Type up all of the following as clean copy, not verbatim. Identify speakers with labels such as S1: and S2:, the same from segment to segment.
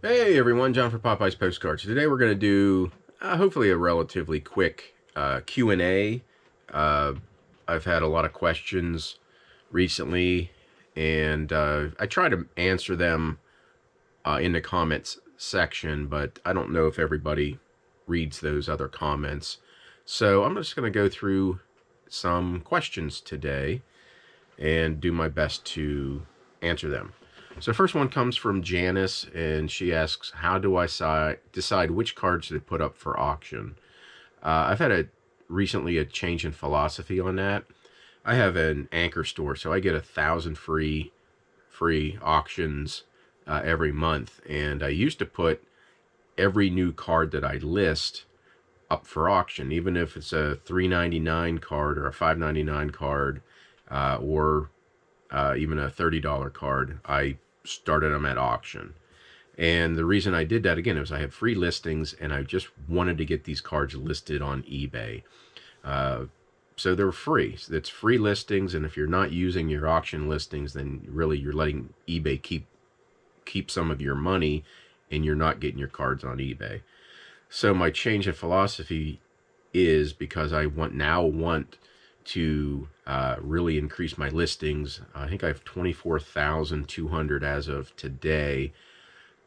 S1: Hey everyone, John for Popeye's Postcards. Today we're going to do hopefully a relatively quick Q&A. Uh, I've had a lot of questions recently, and I try to answer them in the comments section, but I don't know if everybody reads those other comments. So I'm just going to go through some questions today and do my best to answer them. So first one comes from Janice, and she asks, how do I decide which cards to put up for auction? I've had recently a change in philosophy on that. I have an anchor store, so I get 1,000 free auctions every month, and I used to put every new card that I list up for auction, even if it's a $3.99 card or a $5.99 card, or even a $30 card. I started them at auction. And the reason I did that, again, was I had free listings and I just wanted to get these cards listed on eBay. So they're free. So it's free listings, and if you're not using your auction listings, then really you're letting eBay keep some of your money, and you're not getting your cards on eBay. So my change in philosophy is because I want to really increase my listings. I think I have 24,200 as of today.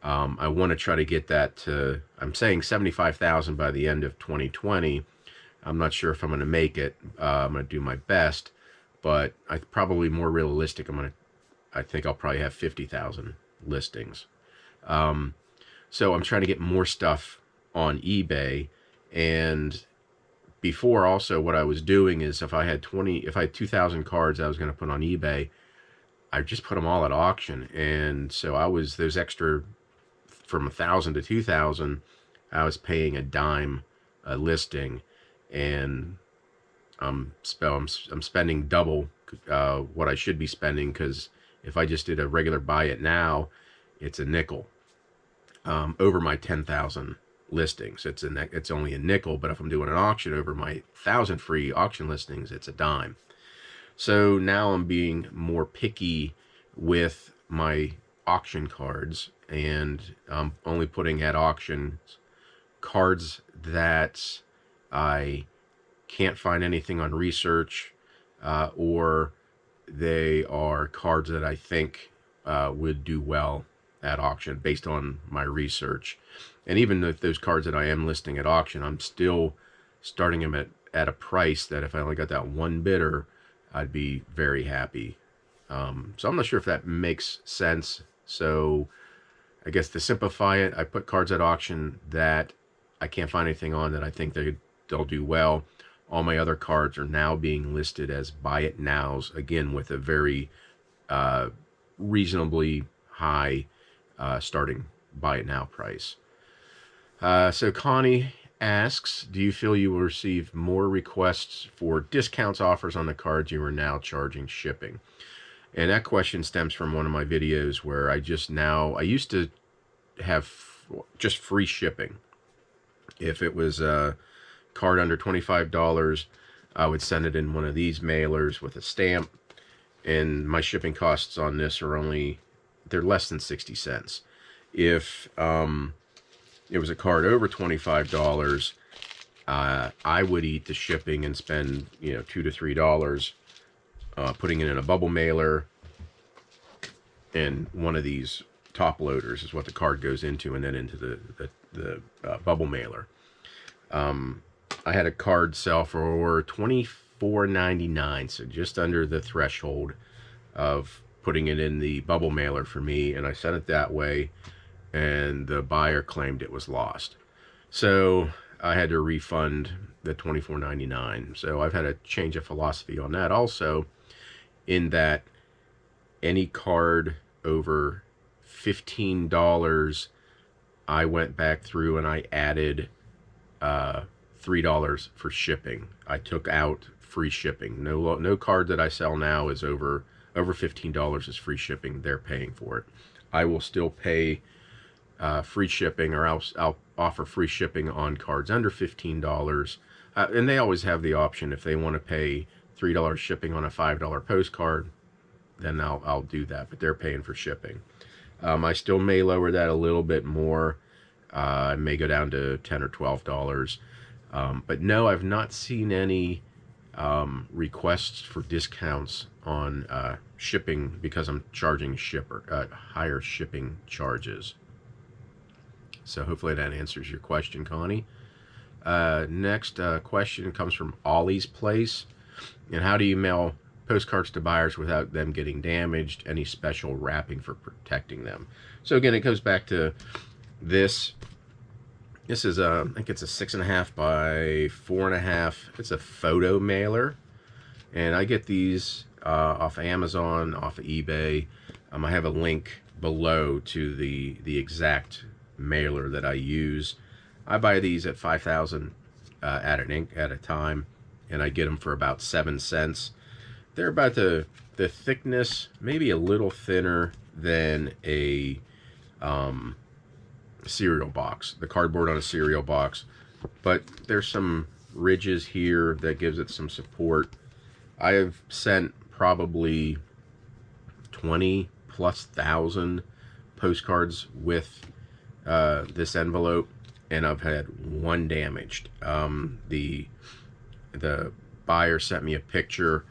S1: I want to try to get that to, I'm saying 75,000 by the end of 2020. I'm not sure if I'm going to make it. I'm going to do my best, but I probably more realistic. I think I'll probably have 50,000 listings. So I'm trying to get more stuff on eBay. And before, also, what I was doing is if I had 2,000 cards I was going to put on eBay, I just put them all at auction. And so those extra, from 1,000 to 2,000, I was paying a dime a listing, and I'm spending double what I should be spending, because if I just did a regular buy it now, it's a nickel over my 10,000 listings. It's only a nickel, but if I'm doing an auction over my 1,000 free auction listings, it's a dime. So now I'm being more picky with my auction cards, and I'm only putting at auction cards that I can't find anything on research, or they are cards that I think would do well at auction based on my research. And even if those cards that I am listing at auction, I'm still starting them at a price that if I only got that one bidder, I'd be very happy. So I'm not sure if that makes sense. So I guess to simplify it, I put cards at auction that I can't find anything on that I think they'll do well. All my other cards are now being listed as buy it nows, again with a very reasonably high starting buy it now price. So Connie asks, do you feel you will receive more requests for discounts offers on the cards you are now charging shipping? And that question stems from one of my videos where I used to have just free shipping. If it was a card under $25, I would send it in one of these mailers with a stamp, and my shipping costs on this they're less than 60 cents. If it was a card over $25, I would eat the shipping and spend $2 to $3 putting it in a bubble mailer, and one of these top loaders is what the card goes into, and then into the bubble mailer. I had a card sell for $24.99, so just under the threshold of putting it in the bubble mailer for me, and I sent it that way, and the buyer claimed it was lost. So I had to refund the $24.99. So I've had a change of philosophy on that also, in that any card over $15, I went back through and I added $3 for shipping. I took out free shipping. No card that I sell now is over $15 is free shipping. They're paying for it. I will still pay free shipping, or I'll offer free shipping on cards under $15. And they always have the option, if they want to pay $3 shipping on a $5 postcard, then I'll do that, but they're paying for shipping. I still may lower that a little bit more. I may go down to $10 or $12. But no, I've not seen any requests for discounts on shipping because I'm charging higher shipping charges. So hopefully that answers your question, Connie. Next question comes from Ollie's Place. And how do you mail postcards to buyers without them getting damaged? Any special wrapping for protecting them? So again, it goes back to this. This is I think it's a 6.5 by 4.5. It's a photo mailer, and I get these off of Amazon, off of eBay. I have a link below to the exact mailer that I use. I buy these at 5,000 at a time, and I get them for about 7 cents. They're about the thickness, maybe a little thinner than a cereal box, the cardboard on a cereal box, but there's some ridges here that gives it some support. I have sent probably 20,000+ postcards with this envelope, and I've had one damaged. The buyer sent me a picture.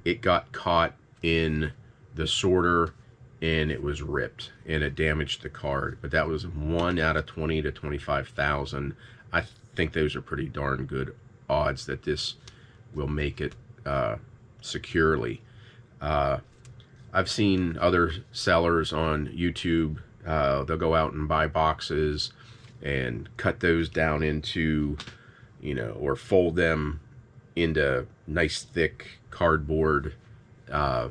S1: It got caught in the sorter and it was ripped and it damaged the card. But that was 1 out of 20 to 25,000. I think those are pretty darn good odds that this will make it securely. I've seen other sellers on YouTube. They'll go out and buy boxes and cut those down into, or fold them into nice thick cardboard, I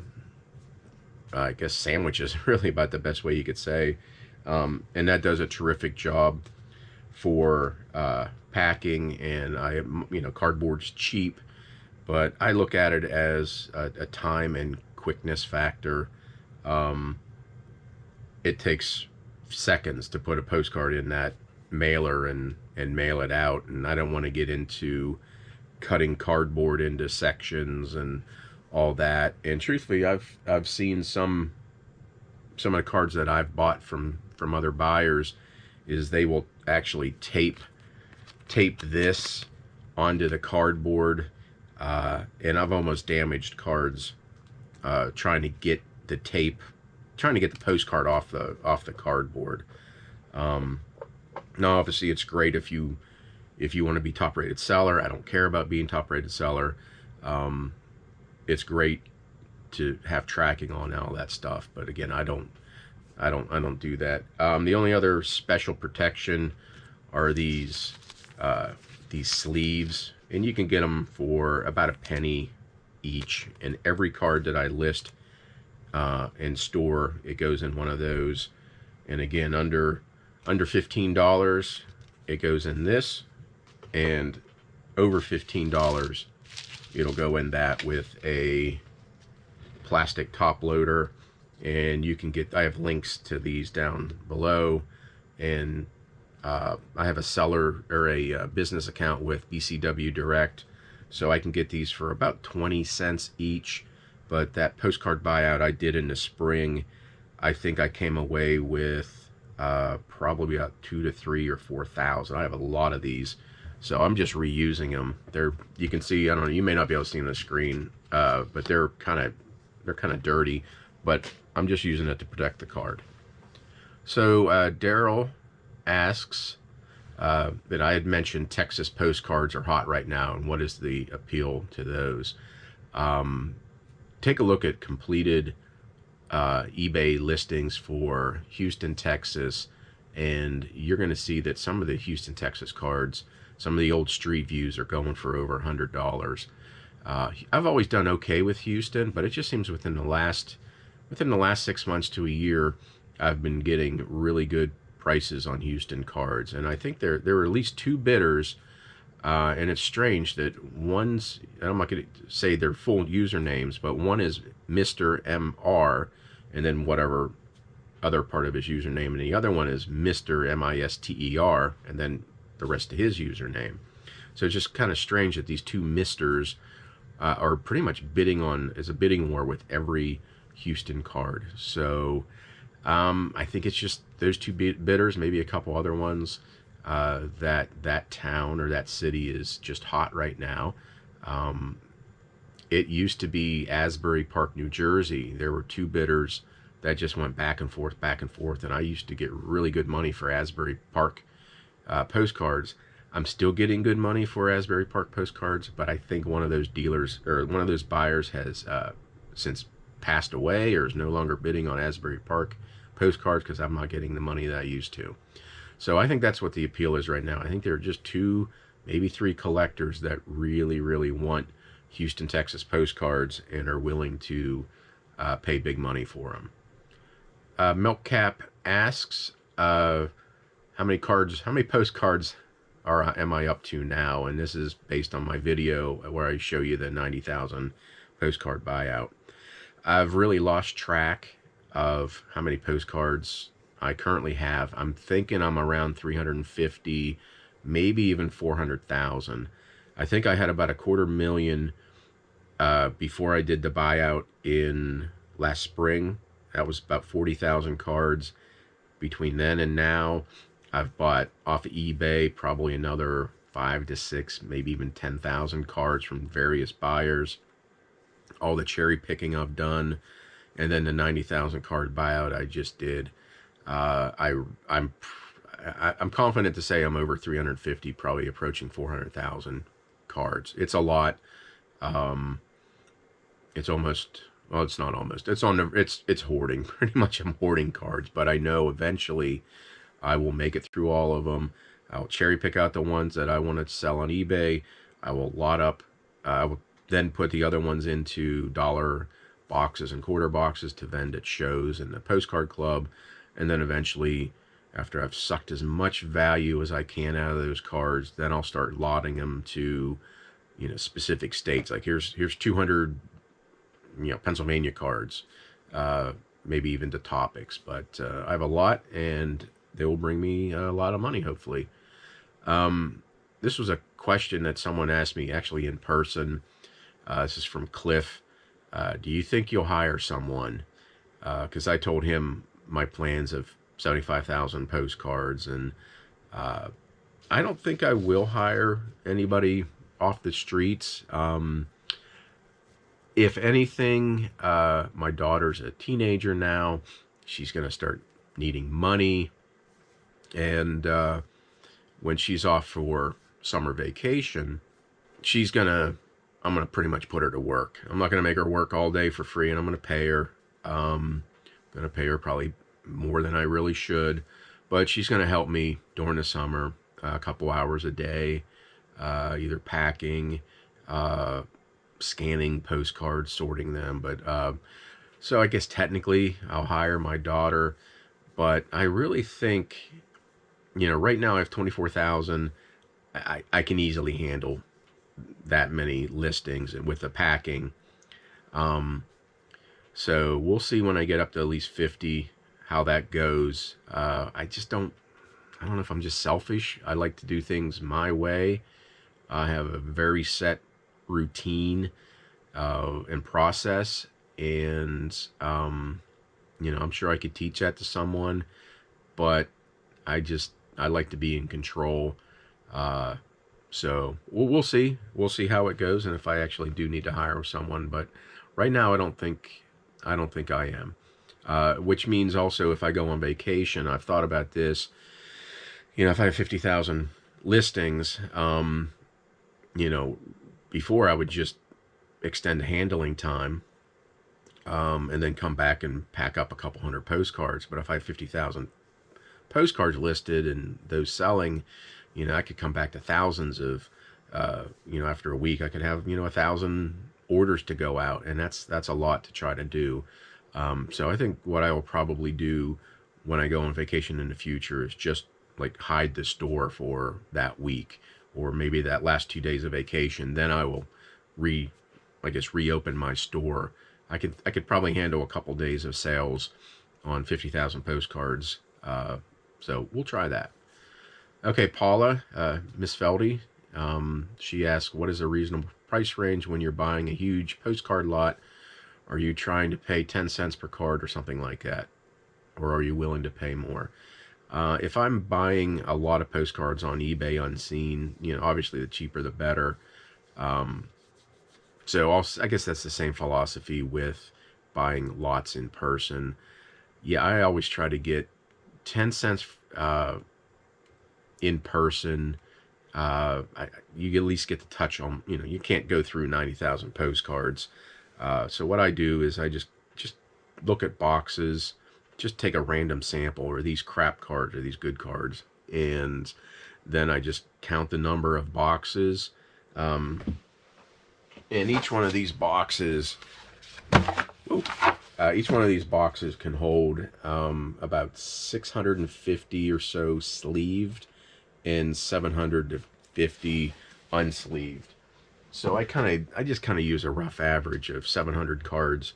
S1: guess sandwiches, really about the best way you could say. And that does a terrific job for packing, and cardboard's cheap, but I look at it as a time and quickness factor. It takes seconds to put a postcard in that mailer and mail it out, and I don't want to get into cutting cardboard into sections and all that. And truthfully, I've seen some of the cards that I've bought from other buyers is they will actually tape this onto the cardboard, and I've almost damaged cards trying to get the postcard off the cardboard. Now obviously it's great if you want to be top rated seller. I don't care about being top rated seller. It's great to have tracking on all that stuff, but again, I don't do that. The only other special protection are these sleeves, and you can get them for about a penny each. And every card that I list and store, it goes in one of those. And again, under $15, it goes in this, and over $15, it'll go in that with a plastic top loader. And you can I have links to these down below, and I have a seller or a business account with BCW Direct, so I can get these for about 20 cents each. But that postcard buyout I did in the spring, I think I came away with probably about 2 to 3 or 4,000. I have a lot of these, so I'm just reusing them. You can see, I don't know, you may not be able to see on the screen, but they're kind of dirty, but I'm just using it to protect the card. So Daryl asks that I had mentioned Texas postcards are hot right now, and what is the appeal to those? Take a look at completed eBay listings for Houston, Texas, and you're going to see that some of the Houston, Texas cards, some of the old street views are going for over $100. I've always done okay with Houston, but it just seems within the last 6 months to a year, I've been getting really good prices on Houston cards. And I think there are at least 2 bidders, and it's strange that one's, I'm not going to say their full usernames, but one is Mr. MR, and then whatever other part of his username, and the other one is Mr. MISTER, and then the rest of his username. So it's just kind of strange that these 2 Misters are pretty much bidding on, as a bidding war with every Houston card. So I think it's just those two bidders, maybe a couple other ones. That town or that city is just hot right now. Um, it used to be Asbury Park, New Jersey. There were two bidders that just went back and forth, and I used to get really good money for Asbury Park postcards. I'm still getting good money for Asbury Park postcards, but I think one of those dealers or one of those buyers has since passed away or is no longer bidding on Asbury Park postcards because I'm not getting the money that I used to. So I think that's what the appeal is right now. I think there are just two, maybe three collectors that really, really want Houston, Texas postcards and are willing to pay big money for them. Milkcap asks, how many postcards am I up to now? And this is based on my video where I show you the 90,000 postcard buyout. I've really lost track of how many postcards I currently have. I'm thinking I'm around 350, maybe even 400,000. I think I had about 250,000 before I did the buyout in last spring. That was about 40,000 cards. Between then and now, I've bought off of eBay probably another 5 to 6, maybe even 10,000 cards from various buyers. All the cherry picking I've done, and then the 90,000 card buyout I just did. I'm confident to say I'm over 350, probably approaching 400,000 cards. It's a lot. It's almost, well, it's not almost. It's hoarding. Pretty much I'm hoarding cards, but I know eventually I will make it through all of them. I'll cherry pick out the ones that I want to sell on eBay. I will lot up. I will then put the other ones into dollar boxes and quarter boxes to vend at shows and the postcard club. And then eventually, after I've sucked as much value as I can out of those cards, then I'll start lotting them to, specific states. Like here's 200, Pennsylvania cards, maybe even to topics. But I have a lot, and they will bring me a lot of money, hopefully. This was a question that someone asked me actually in person. This is from Cliff. Do you think you'll hire someone? Because I told him my plans of 75,000 postcards, and I don't think I will hire anybody off the streets. If anything, my daughter's a teenager now. She's going to start needing money, and when she's off for summer vacation, I'm going to pretty much put her to work. I'm not going to make her work all day for free, and I'm going to pay her. I'm going to pay her probably more than I really should, but she's going to help me during the summer, a couple hours a day, either packing, scanning postcards, sorting them. But so I guess technically I'll hire my daughter, but I really think, right now I have 24,000. I can easily handle that many listings and with the packing. So we'll see when I get up to at least 50 how that goes. I don't know if I'm just selfish. I like to do things my way. I have a very set routine and process, and I'm sure I could teach that to someone, but I like to be in control. So we'll see. We'll see how it goes, and if I actually do need to hire someone. But right now, I don't think I am. Which means also if I go on vacation, I've thought about this. If I have 50,000 listings, before I would just extend handling time, and then come back and pack up a couple hundred postcards. But if I have 50,000 postcards listed and those selling, I could come back to thousands of, after a week I could have, 1,000 orders to go out, and that's a lot to try to do. So I think what I will probably do when I go on vacation in the future is just like hide the store for that week, or maybe that last 2 days of vacation. Then I will reopen my store. I could probably handle a couple days of sales on 50,000 postcards. So we'll try that. Okay, Paula, Miss Feldy, she asked, what is a reasonable price range when you're buying a huge postcard lot? Are you trying to pay 10 cents per card or something like that? or are you willing to pay more? If I'm buying a lot of postcards on eBay unseen, obviously the cheaper the better. So I guess that's the same philosophy with buying lots in person. Yeah, I always try to get 10 cents in person. You at least get to touch on, you can't go through 90,000 postcards. So what I do is I just look at boxes, just take a random sample, or these crap cards or these good cards, and then I just count the number of boxes. And each one of these boxes, can hold about 650 or so sleeved and 750 unsleeved. So I just kind of use a rough average of 700 cards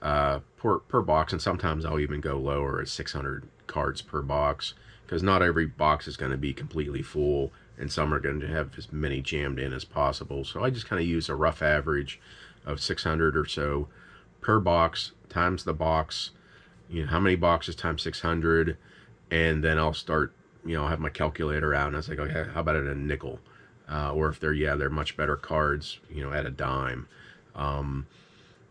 S1: per box, and sometimes I'll even go lower at 600 cards per box, because not every box is going to be completely full, and some are going to have as many jammed in as possible. So I just kind of use a rough average of 600 or so per box times the box, how many boxes times 600, and then I'll start, I'll have my calculator out, and I was like, okay, how about at a nickel? Or if they're much better cards, at a dime.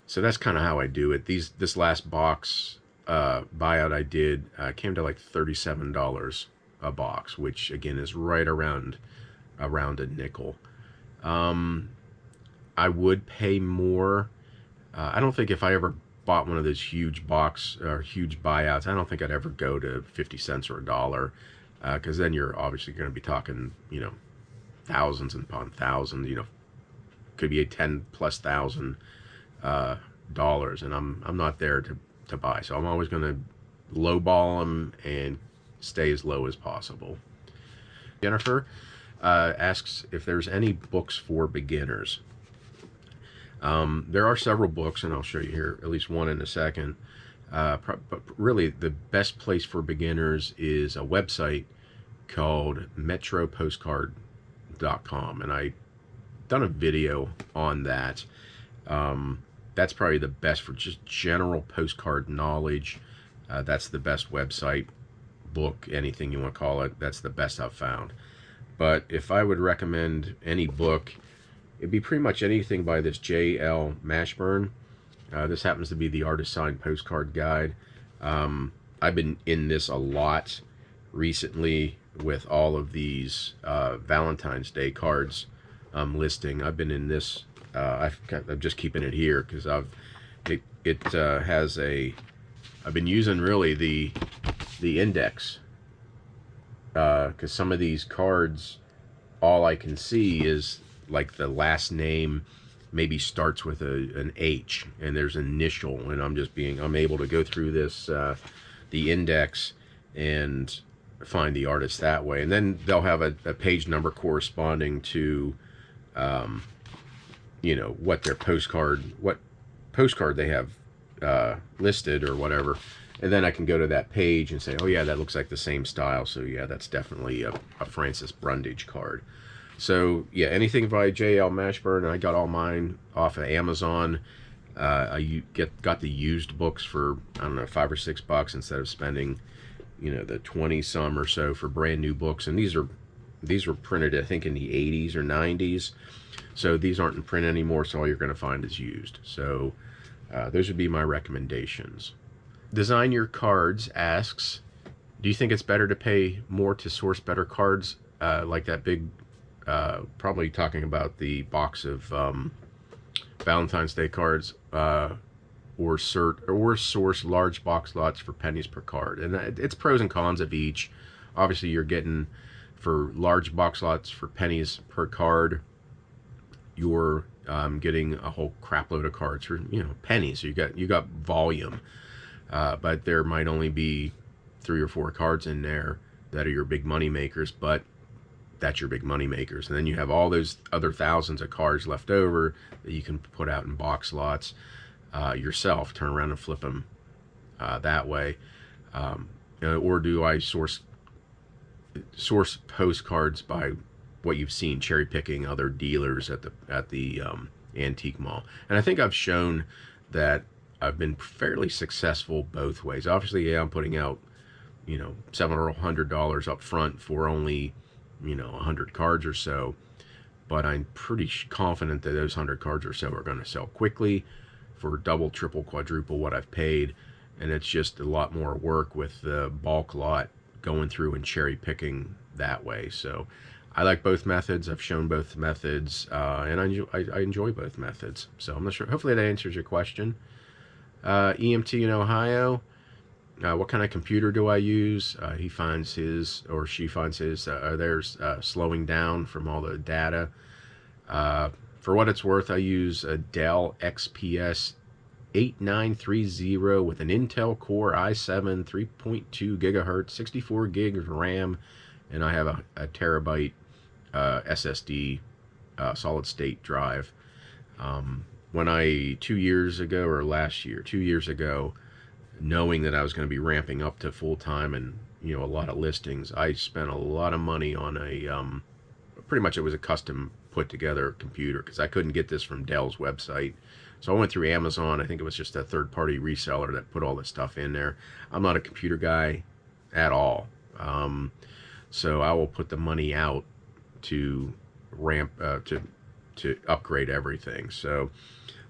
S1: So that's kind of how I do it. This last box buyout I did came to like $37 a box, which again is right around a nickel. I would pay more. I don't think if I ever bought one of those huge box or huge buyouts, I don't think I'd ever go to 50 cents or a dollar, because then you're obviously going to be talking, thousands and upon thousands, could be a 10 plus thousand dollars, and I'm not there to buy. So I'm always going to lowball them and stay as low as possible. Jennifer asks if there's any books for beginners. There are several books, and I'll show you here at least one in a second. But really, the best place for beginners is a website called metropostcard.com, and I've done a video on that. That's probably the best for just general postcard knowledge. That's the best website, book, anything you want to call it. That's the best I've found. But if I would recommend any book, it'd be pretty much anything by this J.L. Mashburn. This happens to be the Artist Signed Postcard Guide. I've been in this a lot recently with all of these Valentine's Day cards listing. I've been in this. I'm just keeping it here because I've been using really the index, because some of these cards, all I can see is like the last name maybe starts with an H and there's an initial, and I'm able to go through this the index and find the artist that way, and then they'll have a page number corresponding to what postcard they have listed or whatever, and then I can go to that page and say, oh yeah, that looks like the same style, so yeah, that's definitely a Francis Brundage card. So yeah, anything by J.L. Mashburn. I got all mine off of Amazon. I got the used books for, I don't know, $5 or $6 instead of spending, the 20 some or so for brand new books. And these were printed, I think, in the 80s or 90s. So these aren't in print anymore, so all you're going to find is used. So those would be my recommendations. Design Your Cards asks, do you think it's better to pay more to source better cards, like that big, probably talking about the box of Valentine's Day cards, or source large box lots for pennies per card? And it's pros and cons of each. Obviously, you're getting, for large box lots for pennies per card, you're getting a whole crap load of cards for pennies. So you got volume, but there might only be 3 or 4 cards in there that are your big money makers, but that's your big money makers. And then you have all those other thousands of cards left over that you can put out in box lots yourself, turn around and flip them that way. Or do I source postcards by what you've seen, cherry picking other dealers at the antique mall? And I think I've shown that I've been fairly successful both ways. Obviously, yeah, I'm putting out, $700 up front for only, 100 cards or so. But I'm pretty confident that those 100 cards or so are going to sell quickly for double, triple, quadruple what I've paid. And it's just a lot more work with the bulk lot going through and cherry picking that way. So I like both methods. I've shown both methods, and I enjoy both methods. So I'm not sure. Hopefully that answers your question. EMT in Ohio. What kind of computer do I use? He finds his, or she finds his, theirs slowing down from all the data. For what it's worth, I use a Dell XPS 8930 with an Intel Core i7 3.2 gigahertz, 64 gigs of RAM, and I have a terabyte SSD solid state drive. When 2 years ago, or last year, 2 years ago, knowing that I was going to be ramping up to full time and a lot of listings, I spent a lot of money on pretty much it was a custom put together computer because I couldn't get this from Dell's website. So I went through Amazon. I think it was just a third-party reseller that put all this stuff in there. I'm not a computer guy at all, so I will put the money out to to upgrade everything. So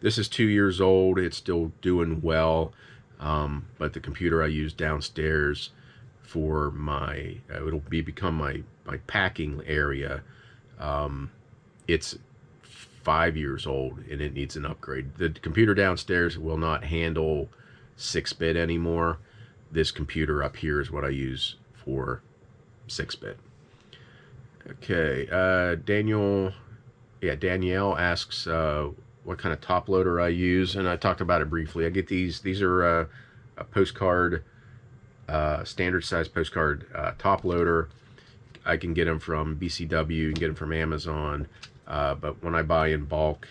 S1: this is 2 years old. It's still doing well, but the computer I use downstairs for my it'll become my packing area. It's 5 years old and it needs an upgrade. The computer downstairs will not handle 6-bit anymore. This computer up here is what I use for 6-bit. Okay, Danielle asks what kind of top loader I use, and I talked about it briefly. I get these are a Postcard, standard size Postcard top loader. I can get them from BCW, you can get them from Amazon, but when I buy in bulk,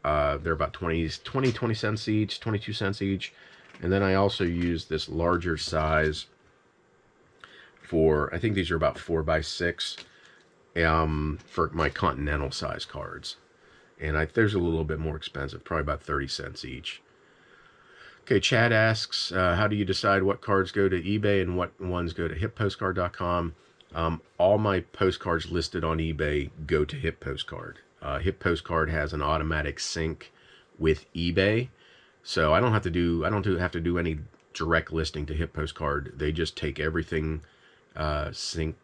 S1: they're about 20 cents each, 22 cents each. And then I also use this larger size for, I think these are about 4x6, for my continental size cards. And there's a little bit more expensive, probably about 30 cents each. Okay, Chad asks, how do you decide what cards go to eBay and what ones go to hippostcard.com? All my postcards listed on eBay go to Hip Postcard. Hip Postcard has an automatic sync with eBay, so I don't have to do any direct listing to Hip Postcard. They just take everything synced.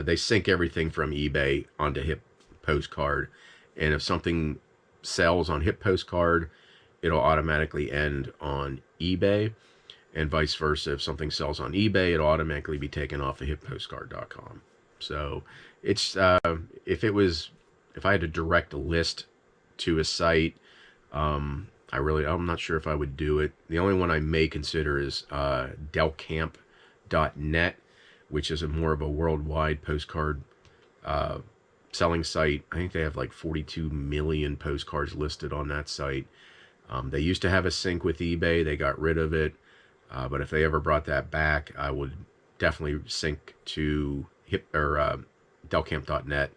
S1: They sync everything from eBay onto Hip Postcard, and if something sells on Hip Postcard, it'll automatically end on eBay. And vice versa, if something sells on eBay, it'll automatically be taken off of hippostcard.com. So it's if I had to direct a list to a site, I'm not sure if I would do it. The only one I may consider is delcamp.net, which is more of a worldwide postcard selling site. I think they have like 42 million postcards listed on that site. They used to have a sync with eBay. They got rid of it. But if they ever brought that back, I would definitely sync to delcamp.net,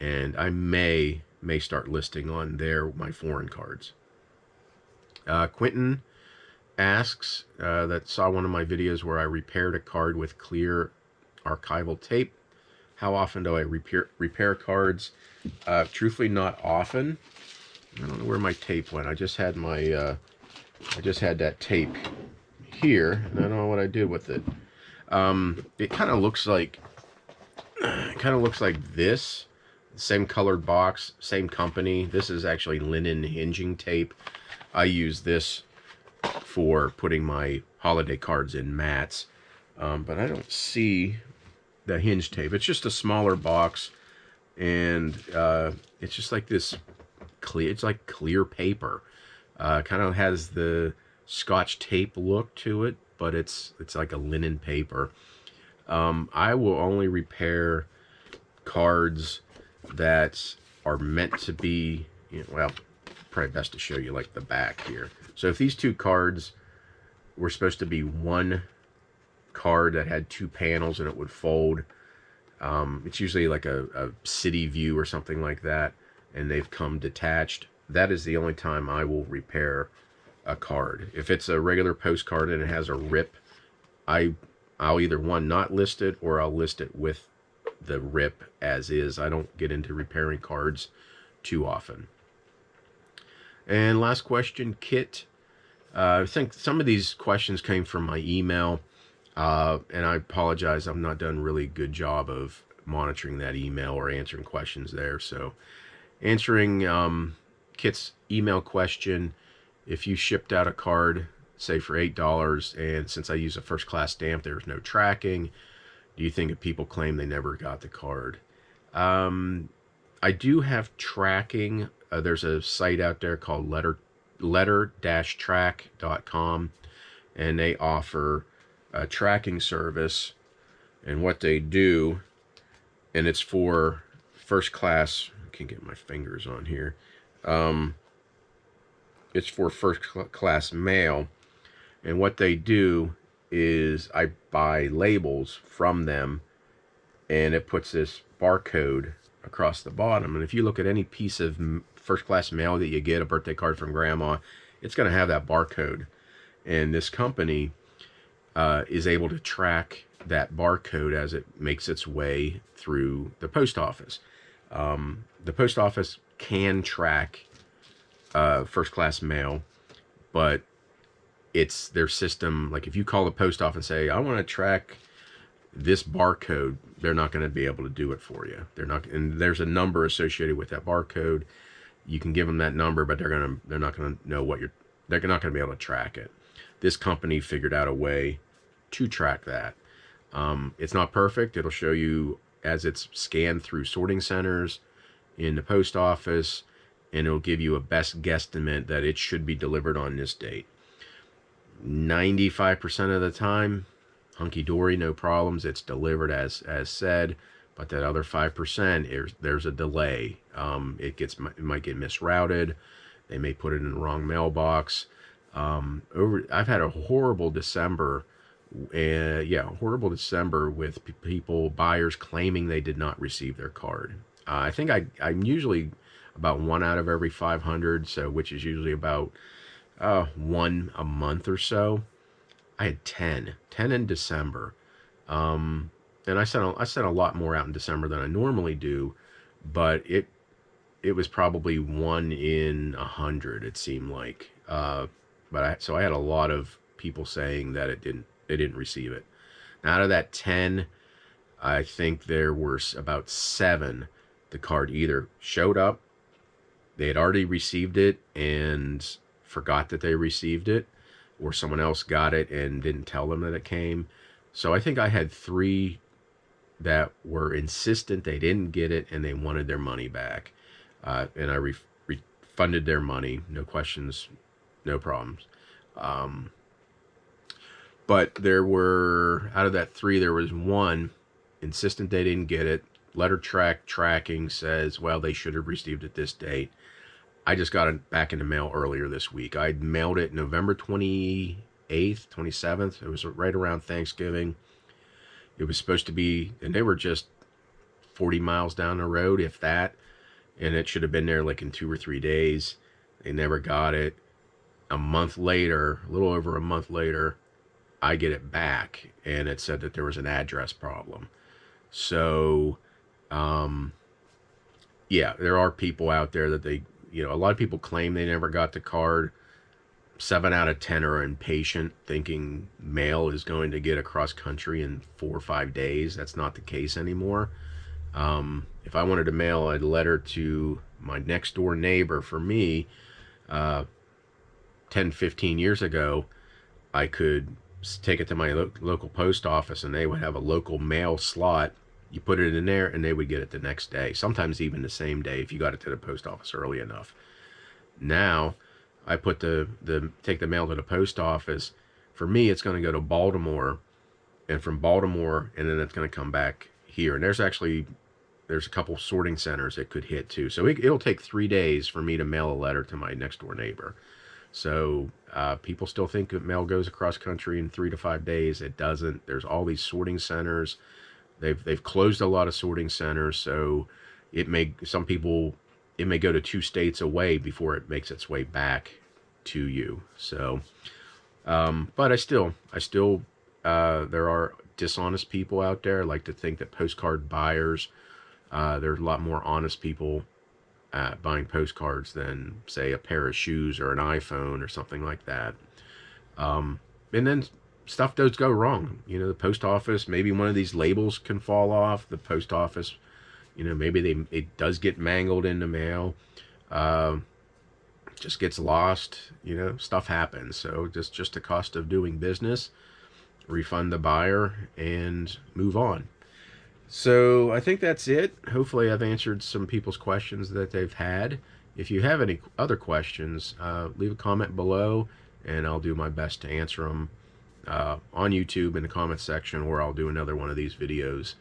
S1: and I may start listing on there my foreign cards. Quentin asks, that saw one of my videos where I repaired a card with clear archival tape. How often do I repair cards? Truthfully, not often. I don't know where my tape went. I just had that tape here, and I don't know what I did with it. It kind of looks like this. Same colored box, same company. This is actually linen hinging tape. I use this for putting my holiday cards in mats, but I don't see the hinge tape. It's just a smaller box, and it's just like this clear. It's like clear paper. Kind of has the Scotch tape look to it, but it's like a linen paper. I will only repair cards that are meant to be, well, probably best to show you like the back here. So if these two cards were supposed to be one card that had two panels and it would fold, it's usually like a city view or something like that, and they've come detached. that is the only time I will repair a card. If it's a regular postcard and it has a rip, I I'll either one not list it or I'll list it with the rip as is. I don't get into repairing cards too often. And last question, Kit. I think some of these questions came from my email, and I apologize. I've not done a really good job of monitoring that email or answering questions there. So answering Kit's email question, if you shipped out a card, say for $8, and since I use a first class stamp, there's no tracking, do you think if people claim they never got the card? I do have tracking. There's a site out there called letter-track.com, and they offer a tracking service. And what they do, and it's for first class, I can't get my fingers on here. It's for first class mail. And what they do is I buy labels from them, and it puts this barcode across the bottom. And if you look at any piece of first class mail that you get, a birthday card from grandma, it's going to have that barcode. And this company is able to track that barcode as it makes its way through the post office. The post office can track first class mail, but it's their system. Like if you call the post office and say, I want to track this barcode, they're not going to be able to do it for you. They're not, and there's a number associated with that barcode. You can give them that number, but they're not going to know what they're not going to be able to track it. This company figured out a way to track that. It's not perfect. It'll show you as it's scanned through sorting centers in the post office, and it'll give you a best guesstimate that it should be delivered on this date. 95% of the time, hunky-dory, no problems. It's delivered as said, but that other 5%, there's a delay. It might get misrouted. They may put it in the wrong mailbox. I've had a horrible December. Horrible December with buyers claiming they did not receive their card. I think I'm usually about 1 out of every 500, so which is usually about one a month or so. I had 10 in December, and I sent a lot more out in December than I normally do, but it was probably 1 in 100. It seemed like, so I had a lot of people saying that they didn't receive it. Now, out of that 10, I think there were about 7. The card either showed up, they had already received it and forgot that they received it, or someone else got it and didn't tell them that it came. So I think I had 3 that were insistent they didn't get it and they wanted their money back. And I refunded their money, no questions, no problems. But there were, out of that 3, there was 1 insistent they didn't get it. Letter tracking says, well, they should have received it this date. I just got it back in the mail earlier this week. I mailed it November 28th, 27th. It was right around Thanksgiving. It was supposed to be, and they were just 40 miles down the road, if that. And it should have been there like in 2 or 3 days. They never got it. A month later, a little over a month later, I get it back, and it said that there was an address problem. So, there are people out there that a lot of people claim they never got the card. 7 out of 10 are impatient, thinking mail is going to get across country in 4 or 5 days. That's not the case anymore. If I wanted to mail a letter to my next door neighbor, for me, 10, 15 years ago, I could take it to my local post office and they would have a local mail slot. You put it in there and they would get it the next day, sometimes even the same day if you got it to the post office early enough. Now I put take the mail to the post office. For me, it's going to go to Baltimore, and from Baltimore, and then it's going to come back here. And there's a couple sorting centers it could hit too. So it'll take 3 days for me to mail a letter to my next door neighbor. So people still think that mail goes across country in 3 to 5 days. It doesn't. There's all these sorting centers. They've closed a lot of sorting centers, so some people it may go to 2 states away before it makes its way back to you. So, but I still, there are dishonest people out there. I like to think that postcard buyers, there's a lot more honest people buying postcards than, say, a pair of shoes or an iPhone or something like that. And then stuff does go wrong. You know, the post office, maybe one of these labels can fall off. The post office, you know, maybe it does get mangled in the mail. Just gets lost. You know, stuff happens. So just the cost of doing business. Refund the buyer and move on. So I think that's it. Hopefully I've answered some people's questions that they've had. If you have any other questions, leave a comment below, and I'll do my best to answer them on YouTube in the comment section, or I'll do another one of these videos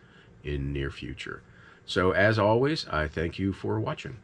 S1: in near future. So as always, I thank you for watching.